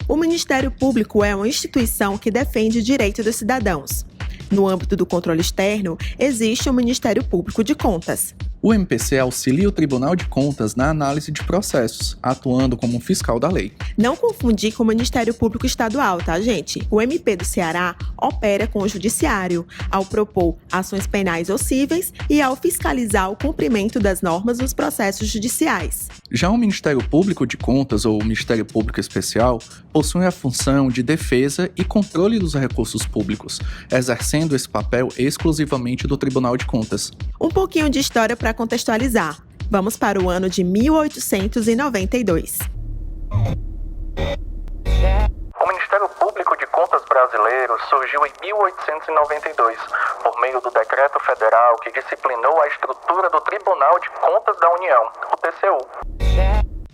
O Ministério Público é uma instituição que defende o direito dos cidadãos. No âmbito do controle externo, existe o Ministério Público de Contas. O MPC auxilia o Tribunal de Contas na análise de processos, atuando como fiscal da lei. Não confundir com o Ministério Público Estadual, tá, gente? O MP do Ceará opera com o Judiciário, ao propor ações penais ou cíveis e ao fiscalizar o cumprimento das normas nos processos judiciais. Já o Ministério Público de Contas, ou Ministério Público Especial, possui a função de defesa e controle dos recursos públicos, exercendo esse papel exclusivamente do Tribunal de Contas. Um pouquinho de história para contextualizar. Vamos para o ano de 1892. O Ministério Público de Contas brasileiro surgiu em 1892, por meio do Decreto Federal que disciplinou a estrutura do Tribunal de Contas da União, o TCU.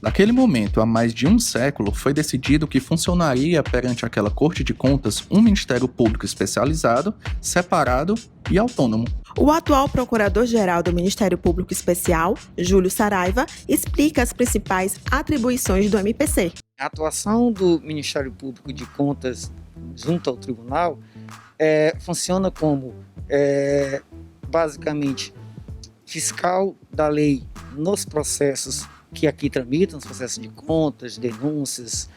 Naquele momento, há mais de um século, foi decidido que funcionaria perante aquela Corte de Contas um Ministério Público especializado, separado e autônomo. O atual Procurador-Geral do Ministério Público Especial, Júlio Saraiva, explica as principais atribuições do MPC. A atuação do Ministério Público de Contas junto ao Tribunal funciona como, basicamente, fiscal da lei nos processos que aqui tramitam, os processos de contas, denúncias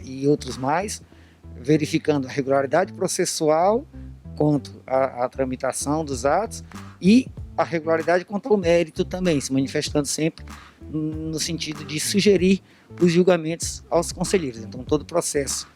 e outros mais, verificando a regularidade processual quanto à tramitação dos atos e a regularidade quanto ao mérito também, se manifestando sempre no sentido de sugerir os julgamentos aos conselheiros. Então, todo processo,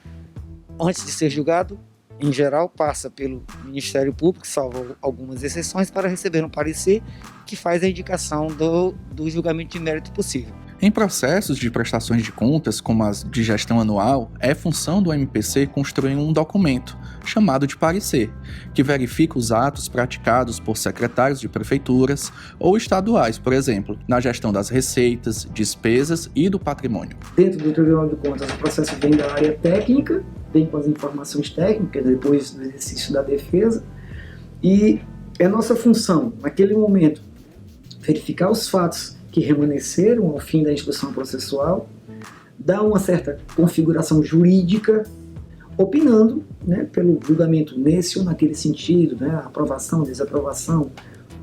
antes de ser julgado, em geral, passa pelo Ministério Público, salvo algumas exceções, para receber um parecer que faz a indicação do julgamento de mérito possível. Em processos de prestações de contas, como as de gestão anual, é função do MPC construir um documento, chamado de parecer, que verifica os atos praticados por secretários de prefeituras ou estaduais, por exemplo, na gestão das receitas, despesas e do patrimônio. Dentro do Tribunal de Contas, o processo vem da área técnica, vem com as informações técnicas, depois do exercício da defesa, e é nossa função, naquele momento, verificar os fatos que remanesceram ao fim da instrução processual, dar uma certa configuração jurídica, opinando, pelo julgamento nesse ou naquele sentido, aprovação, desaprovação,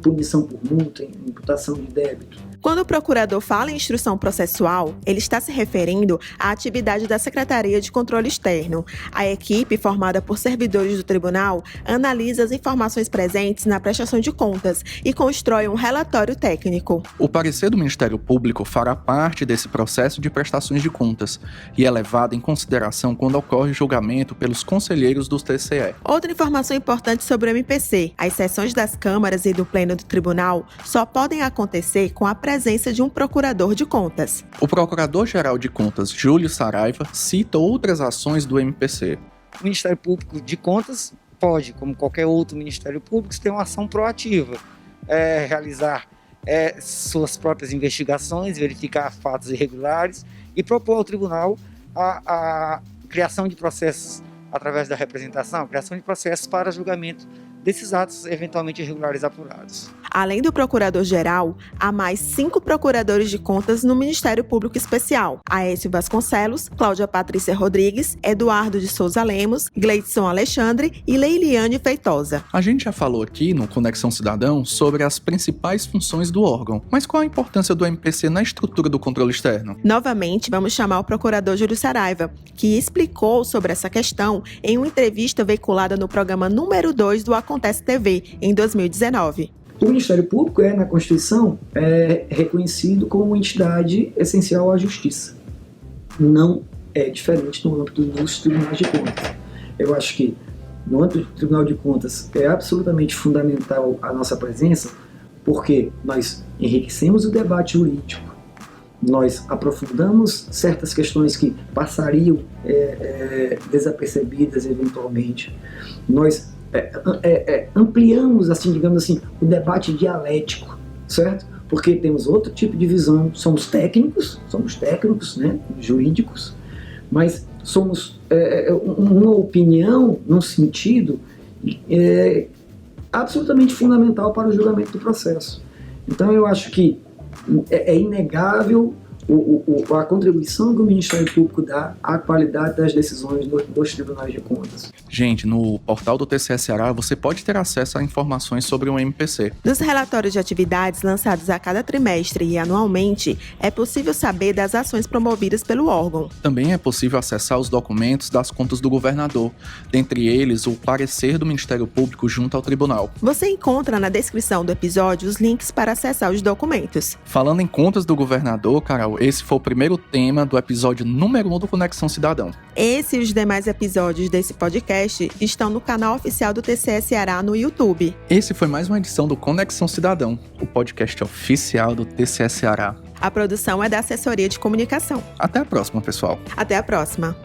punição por multa, imputação de débito. Quando o procurador fala em instrução processual, ele está se referindo à atividade da Secretaria de Controle Externo. A equipe, formada por servidores do tribunal, analisa as informações presentes na prestação de contas e constrói um relatório técnico. O parecer do Ministério Público fará parte desse processo de prestações de contas e é levado em consideração quando ocorre julgamento pelos conselheiros do TCE. Outra informação importante sobre o MPC: as sessões das câmaras e do pleno do tribunal só podem acontecer com a presença de um procurador de contas. O Procurador-Geral de Contas, Júlio Saraiva, cita outras ações do MPC. O Ministério Público de Contas pode, como qualquer outro Ministério Público, ter uma ação proativa, realizar suas próprias investigações, verificar fatos irregulares e propor ao tribunal a criação de processos através da representação, a criação de processos para julgamento desses atos eventualmente irregulares apurados. Além do Procurador-Geral, há mais 5 procuradores de contas no Ministério Público Especial: Aécio Vasconcelos, Cláudia Patrícia Rodrigues, Eduardo de Souza Lemos, Gleidson Alexandre e Leiliane Feitosa. A gente já falou aqui no Conexão Cidadão sobre as principais funções do órgão, mas qual a importância do MPC na estrutura do controle externo? Novamente, vamos chamar o procurador Júlio Saraiva, que explicou sobre essa questão em uma entrevista veiculada no programa número 2 do Acontece TV, em 2019. O Ministério Público na Constituição, reconhecido como uma entidade essencial à justiça. Não é diferente no âmbito dos tribunais de contas. Eu acho que no âmbito do Tribunal de Contas é absolutamente fundamental a nossa presença, porque nós enriquecemos o debate jurídico, nós aprofundamos certas questões que passariam desapercebidas eventualmente, nós ampliamos, assim, digamos assim, o debate dialético, certo? Porque temos outro tipo de visão, somos técnicos, jurídicos, mas somos uma opinião num sentido absolutamente fundamental para o julgamento do processo. Então eu acho que é inegável a contribuição que o Ministério Público dá à qualidade das decisões dos tribunais de contas. Gente, no portal do TCE Ceará você pode ter acesso a informações sobre o MPC. Nos relatórios de atividades lançados a cada trimestre e anualmente, é possível saber das ações promovidas pelo órgão. Também é possível acessar os documentos das contas do governador, dentre eles o parecer do Ministério Público junto ao tribunal. Você encontra na descrição do episódio os links para acessar os documentos. Falando em contas do governador, Carol, esse foi o primeiro tema do episódio número 1 do Conexão Cidadão. Esse e os demais episódios desse podcast estão no canal oficial do TCE Ceará no YouTube. Esse foi mais uma edição do Conexão Cidadão, o podcast oficial do TCE Ceará. A produção é da Assessoria de Comunicação. Até a próxima, pessoal. Até a próxima.